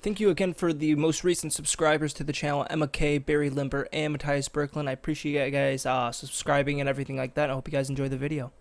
Thank you again for the most recent subscribers to the channel, Emma K, Barry Limber, and Matthias Berklin. I appreciate you guys subscribing and everything like that. I hope you guys enjoy the video.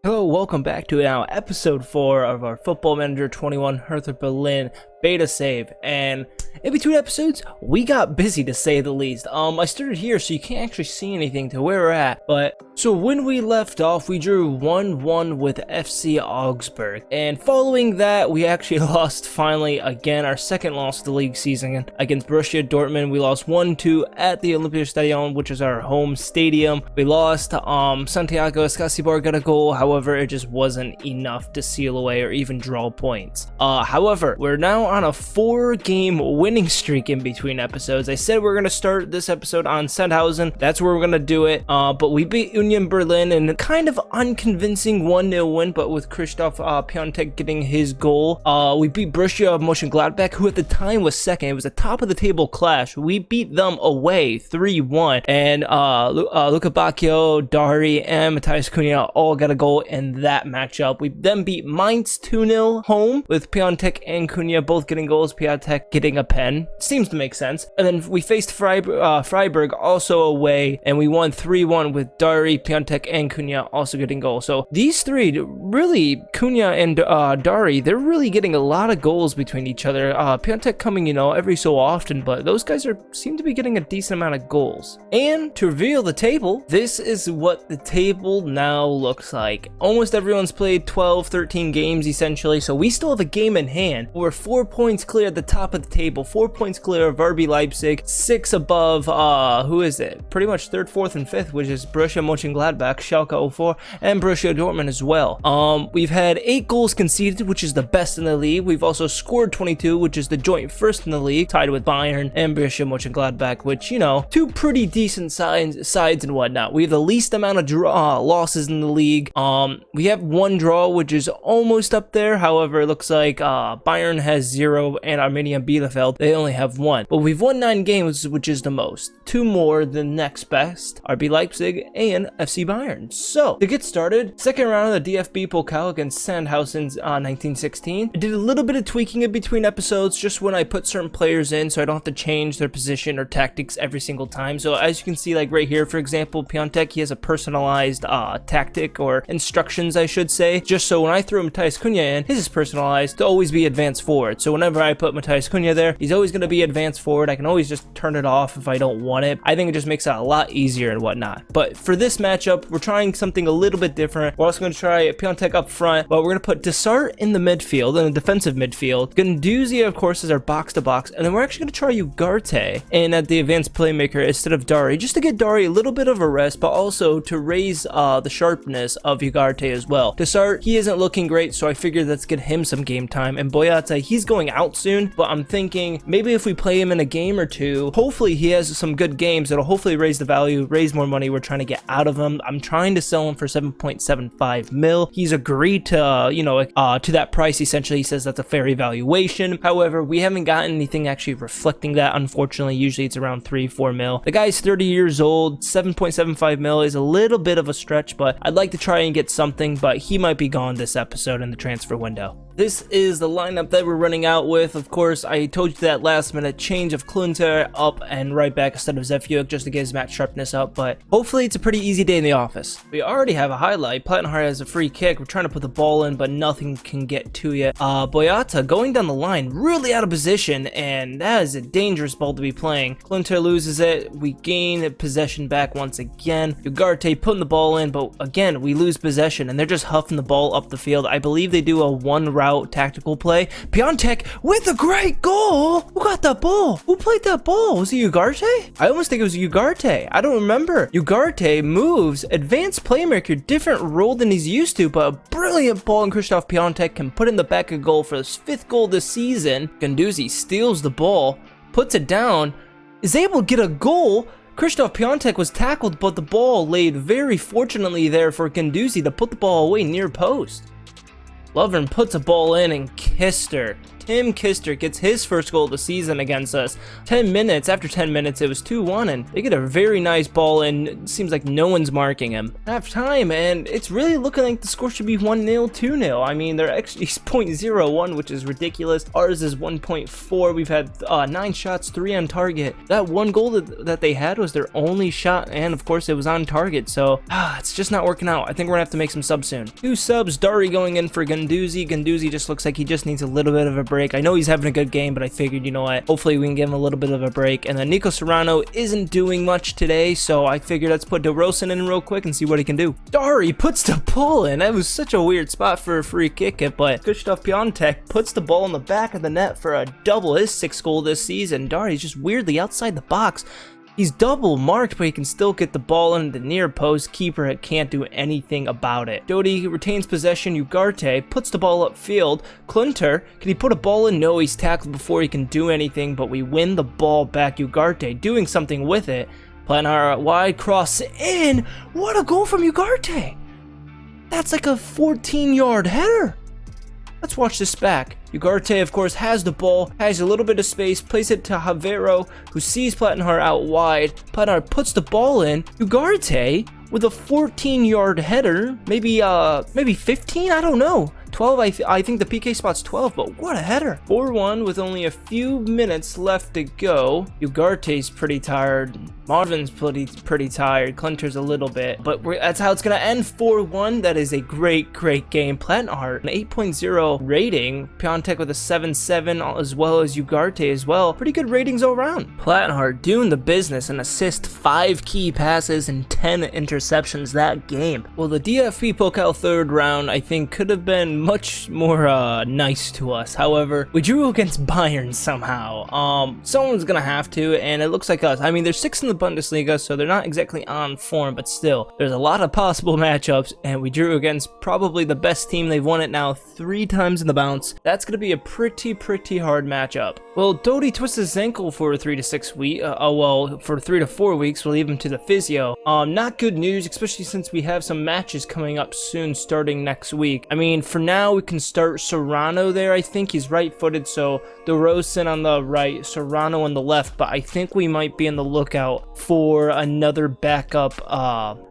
Hello, welcome back to episode 4 of our Football Manager 21 Hertha Berlin beta save. And in between episodes, we got busy to say the least. I started here so you can't actually see anything to where we're at. But so when we left off, we drew 1-1 with FC Augsburg. And following that, we actually lost finally again our second loss of the league season against Borussia Dortmund. We lost 1-2 at the Olympiastadion, which is our home stadium. We lost. Santiago Escasibar got a goal. However, it just wasn't enough to seal away or even draw points. However, we're now on a 4-game winning streak in between episodes. I said we're going to start this episode on Sandhausen. That's where we're going to do it. But we beat Union Berlin in a kind of unconvincing 1-0 win, but with Christoph Piontek getting his goal. We beat Borussia Mönchengladbach, who at the time was second. It was a top of the table clash. We beat them away 3-1. And Luca Bacchio, Dari, and Matthias Cunha all got a goal in that matchup. We then beat Mainz 2-0 home with Piontek and Cunha both getting goals, Piontek getting a pen. Seems to make sense. And then we faced Freiburg also away, and we won 3-1 with Dari, Piontek, and Cunha also getting goals. So these three, really, Cunha and Dari, they're really getting a lot of goals between each other. Piontek coming, every so often, but those guys seem to be getting a decent amount of goals. And to reveal the table, this is what the table now looks like. Almost everyone's played 12, 13 games essentially, so we still have a game in hand. We're 4 points clear at the top of the table, 4 points clear of RB Leipzig, 6 above, who is it? Pretty much 3rd, 4th, and 5th, which is Borussia Mönchengladbach, Schalke 04, and Borussia Dortmund as well. We've had 8 goals conceded, which is the best in the league. We've also scored 22, which is the joint first in the league, tied with Bayern and Borussia Mönchengladbach, which, two pretty decent sides and whatnot. We have the least amount of losses in the league. We have 1 draw, which is almost up there. However, it looks like Bayern has 0 and Arminia Bielefeld, they only have 1. But we've won 9 games, which is the most. 2 more than next best, RB Leipzig and FC Bayern. So, to get started, second round of the DFB-Pokal against Sandhausen 1916. I did a little bit of tweaking in between episodes, just when I put certain players in, so I don't have to change their position or tactics every single time. So, as you can see, like right here, for example, Piontek, he has a personalized tactic or instructions, I should say, just so when I throw Matthias Cunha in, his is personalized to always be advanced forward. So whenever I put Matthias Cunha there, he's always going to be advanced forward. I can always just turn it off if I don't want it. I think it just makes it a lot easier and whatnot. But for this matchup, we're trying something a little bit different. We're also going to try Piontek up front, but we're going to put Desart in the midfield, in the defensive midfield. Guendouzi, of course, is our box-to-box, and then we're actually going to try Ugarte in at the advanced playmaker instead of Dari, just to get Dari a little bit of a rest, but also to raise the sharpness of Ugarte as well. Desart, he isn't looking great, so I figured let's get him some game time. And Boyata, he's going out soon, but I'm thinking maybe if we play him in a game or two, hopefully he has some good games. It'll hopefully raise the value, raise more money we're trying to get out of him. I'm trying to sell him for 7.75 mil. He's agreed to, to that price. Essentially, he says that's a fair evaluation. However, we haven't gotten anything actually reflecting that, unfortunately. Usually it's around 3-4 mil. The guy's 30 years old. 7.75 mil is a little bit of a stretch, but I'd like to try and get something, but he might be gone this episode in the transfer window. This is the lineup that we're running out with. Of course, I told you that last minute change of Klünter up and right back instead of Zefjuk just to get his match sharpness up, but hopefully it's a pretty easy day in the office. We already have a highlight. Plattenhardt has a free kick. We're trying to put the ball in, but nothing can get to you. Boyata going down the line, really out of position, and that is a dangerous ball to be playing. Klünter loses it. We gain possession back once again. Ugarte putting the ball in, but again, we lose possession, and they're just huffing the ball up the field. I believe they do a 1 route tactical play. Piontek with a great goal. Who got that ball? Who played that ball? Was it Ugarte? I almost think it was Ugarte. I don't remember. Ugarte moves, advanced playmaker, different role than he's used to, but a brilliant ball, and Christoph Piontek can put in the back of goal for his 5th goal this season. Guendouzi steals the ball, puts it down, is able to get a goal. Christoph Piontek was tackled, but the ball laid very fortunately there for Guendouzi to put the ball away near post. Lovren puts a ball in and kissed her. Tim Kister gets his first goal of the season against us. 10 minutes, after 10 minutes, it was 2-1, and they get a very nice ball, and it seems like no one's marking him. Half time, and it's really looking like the score should be 1-0, 2-0. I mean, they're actually 0.01, which is ridiculous. Ours is 1.4. We've had 9 shots, 3 on target. That one goal that they had was their only shot, and of course it was on target, so it's just not working out. I think we're gonna have to make some subs soon. 2 subs, Dari going in for Guendouzi. Guendouzi just looks like he just needs a little bit of a break. I know he's having a good game, but I figured, you know what, hopefully we can give him a little bit of a break. And then Nico Serrano isn't doing much today, so I figured let's put DeRozan in real quick and see what he can do. Dari puts the ball in. That was such a weird spot for a free kick, but Krzysztof Piątek puts the ball in the back of the net for a double, his 6th goal this season. Dari's just weirdly outside the box. He's double marked, but he can still get the ball in the near post. Keeper can't do anything about it. Dodi retains possession. Ugarte puts the ball upfield. Klunter, can he put a ball in? No, he's tackled before he can do anything, but we win the ball back. Ugarte doing something with it. Playing our wide cross in. What a goal from Ugarte! That's like a 14-yard header. Let's watch this back. Ugarte, of course, has the ball, has a little bit of space, plays it to Javero, who sees Plattenhart out wide. Plattenhart puts the ball in. Ugarte, with a 14-yard header, maybe 15, I don't know. 12, I think the PK spot's 12, but what a header. 4-1 with only a few minutes left to go. Ugarte's pretty tired. Marvin's pretty tired. Klunter's a little bit, but that's how it's going to end. 4-1. That is a great game. Plattenhart, an 8.0 rating. Piątek with a 7.7, as well as Ugarte as well. Pretty good ratings all around. Plattenhart doing the business and assist 5 key passes and 10 interceptions that game. Well, the DFK-Pokal third round, I think, could have been much more nice to us. However, we drew against Bayern somehow. Someone's gonna have to, and it looks like us. I mean, they're 6th in the Bundesliga, so they're not exactly on form, but still, there's a lot of possible matchups, and we drew against probably the best team. They've won it now 3 times in the bounce. That's gonna be a pretty hard matchup. Well, Dodi twists his ankle for 3 to 6 weeks. For 3 to 4 weeks. We'll leave him to the physio. Not good news, especially since we have some matches coming up soon, starting next week. I mean, for now, we can start Serrano there. I think he's right-footed, so DeRozan on the right, Serrano on the left, but I think we might be on the lookout for another backup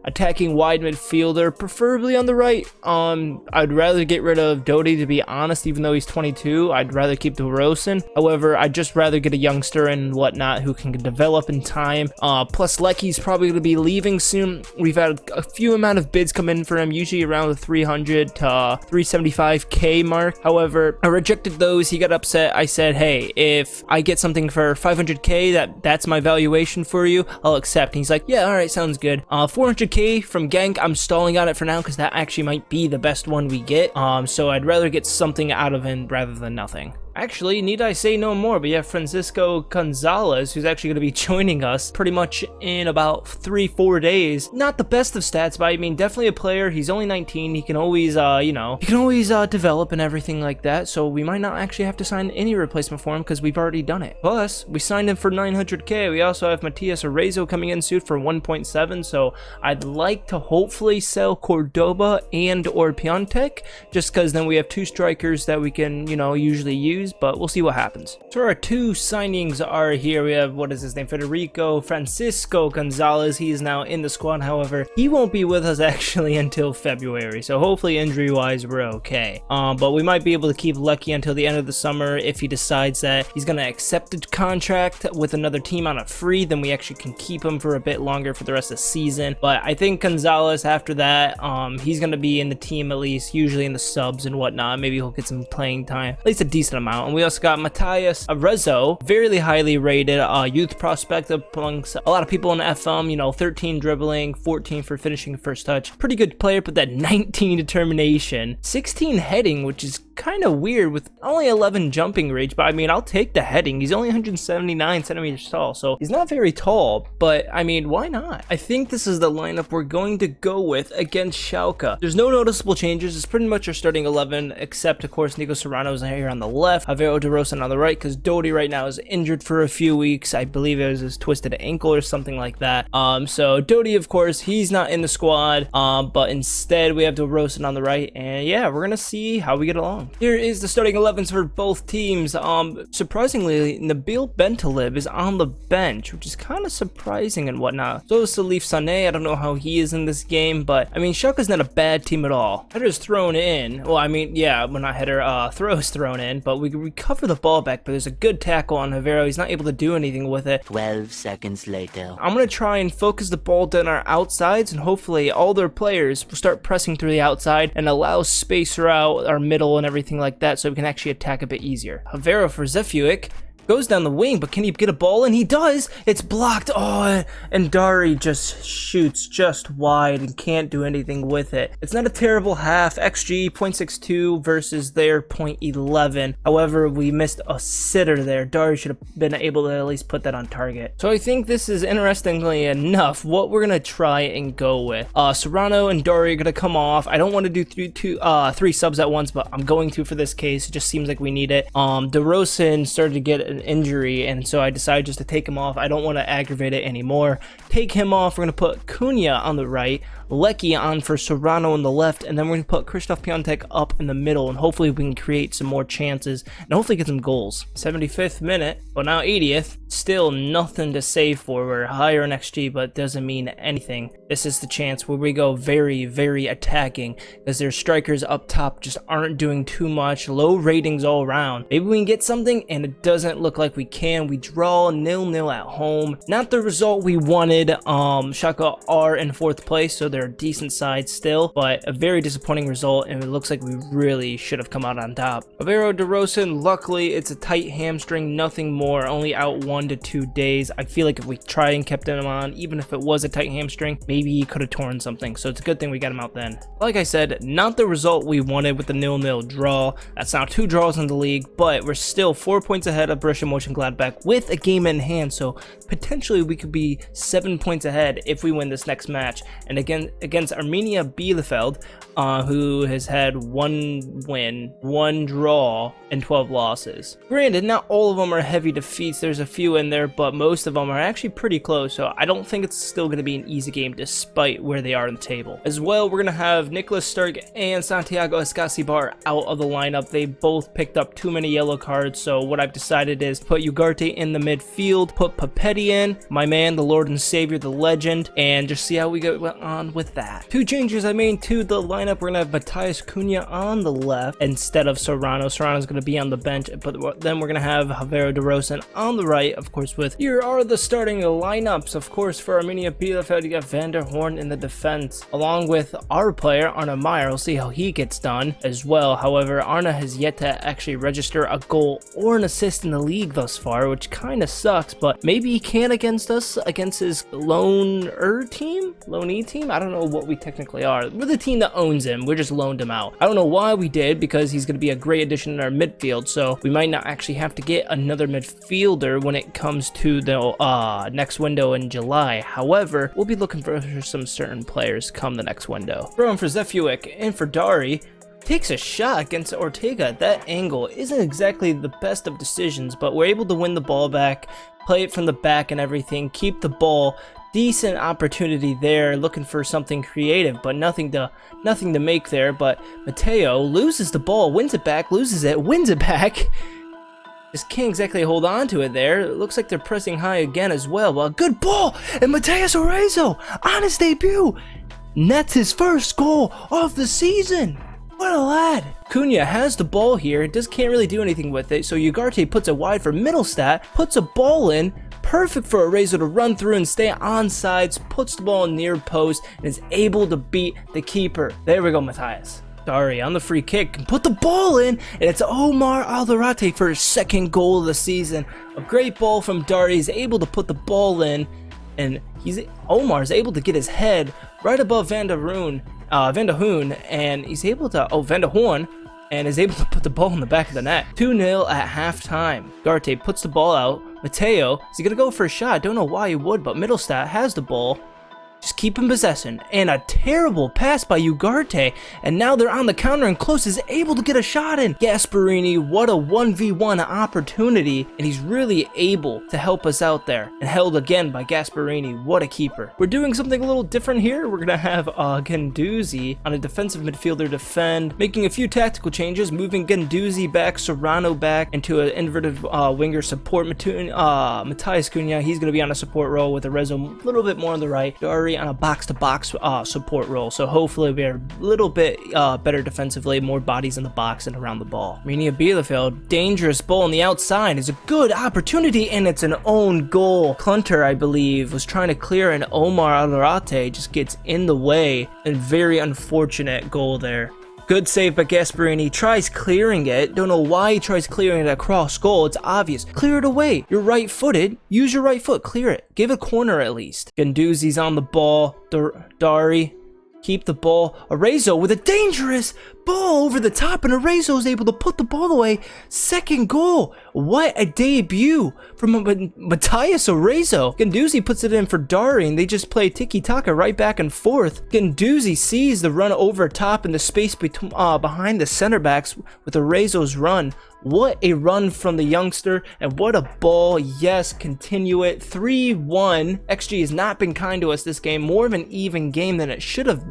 attacking wide midfielder, preferably on the right. I'd rather get rid of Dodi, to be honest, even though he's 22. I'd rather keep DeRozan. However, I'd just rather get a youngster and whatnot who can develop in time. Plus, Lecky's probably going to be leaving soon. We've had a few amount of bids come in for him, usually around the 300 to 375k mark. However, I rejected those. He got upset. I said, hey, if I get something for 500k, that's my valuation for you, I'll accept. And he's like, yeah, all right, sounds good. 400k from Genk, I'm stalling on it for now because that actually might be the best one we get. So I'd rather get something out of him rather than nothing. Actually, need I say no more, but yeah, Francisco Gonzalez, who's actually going to be joining us pretty much in about 3-4 days. Not the best of stats, but I mean, definitely a player. He's only 19. He can always, develop and everything like that. So we might not actually have to sign any replacement for him because we've already done it. Plus, we signed him for 900k. We also have Matias Arezzo coming in soon for 1.7. So I'd like to hopefully sell Cordoba and or Piątek, just because then we have 2 strikers that we can, usually use. But we'll see what happens. So our 2 signings are here. We have, what is his name? Francisco Gonzalez. He is now in the squad. However, he won't be with us actually until February. So hopefully injury-wise, we're okay. But we might be able to keep Lecky until the end of the summer. If he decides that he's going to accept a contract with another team on a free, then we actually can keep him for a bit longer for the rest of the season. But I think Gonzalez, after that, he's going to be in the team at least, usually in the subs and whatnot. Maybe he'll get some playing time, at least a decent amount. And we also got Matias Arezzo, very highly rated youth prospect amongst a lot of people in FM. 13 dribbling, 14 for finishing first touch. Pretty good player, but that 19 determination, 16 heading, which is kind of weird with only 11 jumping range. But I mean, I'll take the heading. He's only 179 centimeters tall, so he's not very tall. But I mean, why not? I think this is the lineup we're going to go with against Schalke. There's no noticeable changes. It's pretty much our starting 11, except of course Nico Serrano's here on the left, Javero DeRozan on the right, because Dodi right now is injured for a few weeks. I believe it was his twisted ankle or something like that. So Dodi, of course, he's not in the squad. But instead we have DeRozan on the right, and yeah, we're gonna see how we get along. Here is the starting 11s for both teams. Surprisingly, Nabil Bentaleb is on the bench, which is kind of surprising and whatnot. So is Salif Sané. I don't know how he is in this game, but I mean, Schalke's not a bad team at all. Header's thrown in. Well, I mean, yeah, well, not header, throw's thrown in, but we recover the ball back, but there's a good tackle on Herrera. He's not able to do anything with it. 12 seconds later. I'm going to try and focus the ball down our outsides, and hopefully all their players will start pressing through the outside and allow space throughout our middle and everything like that so we can actually attack a bit easier. Herrera for Zefuik. Goes down the wing, but can he get a ball? And he does! It's blocked! Oh, and Dari just shoots just wide and can't do anything with it. It's not a terrible half. XG 0.62 versus their 0.11. However, we missed a sitter there. Dari should have been able to at least put that on target. So I think this is, interestingly enough, what we're going to try and go with. Serrano and Dari are going to come off. I don't want to do three subs at once, but I'm going to for this case. It just seems like we need it. DeRozan started to get an injury, and so I decided just to take him off. I don't want to aggravate it anymore. Take him off. We're going to put Cunha on the right, Lecky on for Serrano on the left, and then we're going to put Krzysztof Piątek up in the middle, and hopefully we can create some more chances and hopefully get some goals. 75th minute, but now 80th. Still nothing to save for. We're higher in XG, but it doesn't mean anything. This is the chance where we go very, very attacking, because their strikers up top just aren't doing too much. Low ratings all around. Maybe we can get something, and it doesn't look like we can. We draw 0-0 at home. Not the result we wanted. Schalke are in 4th place, so they're a decent side still, but a very disappointing result, and it looks like we really should have come out on top. Alvaro DeRozan, luckily it's a tight hamstring, nothing more, only out 1 to 2 days. I feel like if we tried and kept him on, even if it was a tight hamstring, maybe he could have torn something, so it's a good thing we got him out then. Like I said, not the result we wanted with the 0-0 draw. That's now 2 draws in the league, but we're still 4 points ahead of Borussia Mönchengladbach with a game in hand, so potentially we could be 7 points ahead if we win this next match. And again, against Arminia Bielefeld, who has had 1 win, 1 draw, and 12 losses. Granted, not all of them are heavy defeats. There's a few in there, but most of them are actually pretty close, so I don't think it's still going to be an easy game despite where they are in the table. As well, we're going to have Nicholas Stark and Santiago Escasibar out of the lineup. They both picked up too many yellow cards, so what I've decided is put Ugarte in the midfield, put Papetti in, my man, the Lord and Savior, the legend, and just see how we go on with that. 2 changes I made to the lineup. We're going to have Matthias Cunha on the left instead of Serrano. Serrano's going to be on the bench, but then we're going to have Alvaro DeRozan on the right, of course, with here are the starting lineups. Of course, for Arminia Bielefeld, you got Van der Horn in the defense, along with our player, Arne Meyer. We'll see how he gets done as well. However, Arne has yet to actually register a goal or an assist in the league thus far, which kind of sucks, but maybe he can against us, against his loanee team? I don't know what we technically are. We're the team that owns him. We just loaned him out. I don't know why we did, because he's going to be a great addition in our midfield, so we might not actually have to get another midfielder when it comes to the next window in July. However, we'll be looking for some certain players come the next window. Throw him for Zefuik and for Dari. Takes a shot against Ortega. That angle isn't exactly the best of decisions, but we're able to win the ball back, play it from the back and everything, keep the ball. Decent opportunity there, looking for something creative, but nothing to make there. But Mateo loses the ball, wins it back, loses it, wins it back. Just can't exactly hold on to it there. It looks like they're pressing high again as well. Well, good ball, and Mateus Orezo on his debut nets his first goal of the season. What a lad. Cunha has the ball here, just can't really do anything with it, so Ugarte puts it wide for Middlestat, puts a ball in, perfect for Orezo to run through and stay on sides, puts the ball near post, and is able to beat the keeper. There we go, Matthias. Dari on the free kick, can put the ball in, and it's Omar Alderete for his 2nd goal of the season. A great ball from Dari, he's able to put the ball in, and Omar's able to get his head right above Van der Hoorn, and he's able to, Van der Horn, and is able to put the ball in the back of the net. 2-0 at halftime. Garte puts the ball out. Mateo, is he going to go for a shot? I don't know why he would, but Middlestat has the ball. Just keep him possessing. And a terrible pass by Ugarte. And now they're on the counter and Close is able to get a shot in. Gasparini, what a 1v1 opportunity. And he's really able to help us out there. And held again by Gasparini. What a keeper. We're doing something a little different here. We're going to have Guendouzi on a defensive midfielder defend. Making a few tactical changes. Moving Guendouzi back, Serrano back into an inverted winger support. Matthias Cunha, he's going to be on a support role with Arezzo a little bit more on the right. Dari on a box-to-box support role. So hopefully we're a little bit better defensively, more bodies in the box and around the ball. Renia Bielefeld, dangerous ball on the outside is a good opportunity, and it's an own goal. Clunter, I believe, was trying to clear, and Omar Alrate just gets in the way, and very unfortunate goal there. Good save by Gasparini. Tries clearing it. Don't know why he tries clearing it across goal. It's obvious. Clear it away. You're right-footed. Use your right foot. Clear it. Give a corner at least. Guendouzi's on the ball. Dari. Keep the ball. Arezzo with a dangerous ball over the top, and Arezzo is able to put the ball away. Second goal. What a debut from Matthias Arezzo. Guendouzi puts it in for Dari, and they just play tiki-taka right back and forth. Guendouzi sees the run over top in the space behind the center backs with Arezzo's run. What a run from the youngster, and what a ball. Yes, continue it. 3-1. XG has not been kind to us this game. More of an even game than it should have,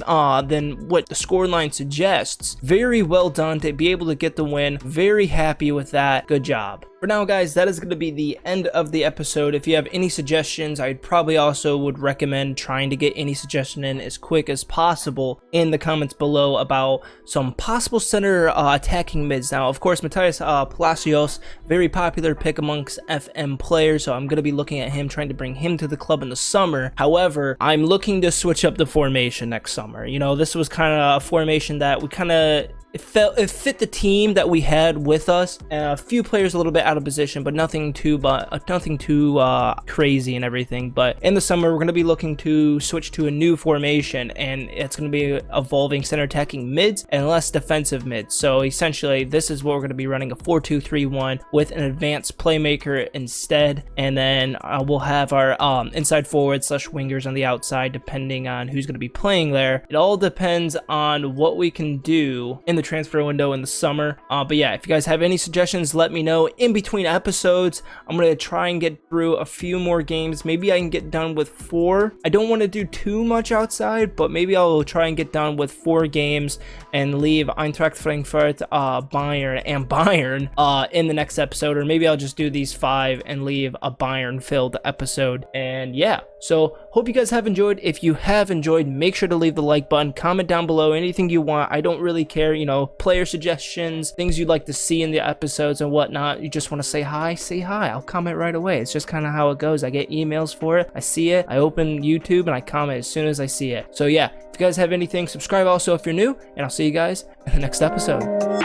than what the scoreline suggests. Very well done to be able to get the win. Very happy with that. Good job. For now, guys, that is going to be the end of the episode. If you have any suggestions, I probably also would recommend trying to get any suggestion in as quick as possible in the comments below about some possible center attacking mids. Now, of course, Matthias Palacios, very popular pick amongst FM players, so I'm going to be looking at him, trying to bring him to the club in the summer. However, I'm looking to switch up the formation next summer. You know, this was kind of a formation that we kind of... It fit the team that we had with us, and a few players a little bit out of position, but nothing too crazy and everything. But in the summer, we're going to be looking to switch to a new formation, and it's going to be evolving center attacking mids and less defensive mids. So essentially, this is what we're going to be running, a 4-2-3-1 with an advanced playmaker instead, and then we'll have our inside forward / wingers on the outside, depending on who's going to be playing there. It all depends on what we can do in the transfer window in the summer. But yeah, if you guys have any suggestions, let me know. In between episodes, I'm gonna try and get through a few more games. Maybe I can get done with 4. I don't want to do too much outside, but maybe I'll try and get done with 4 games and leave Eintracht Frankfurt, Bayern in the next episode, or maybe I'll just do these 5 and leave a Bayern filled episode. And yeah, so hope you guys have enjoyed. If you have enjoyed, make sure to leave the like button, comment down below anything you want. I don't really care, you know, player suggestions, things you'd like to see in the episodes and whatnot. You just want to say hi, I'll comment right away. It's just kind of how it goes. I get emails for it, I see it, I open YouTube and I comment as soon as I see it. So yeah, if you guys have anything, subscribe also if you're new, and I'll see you guys in the next episode.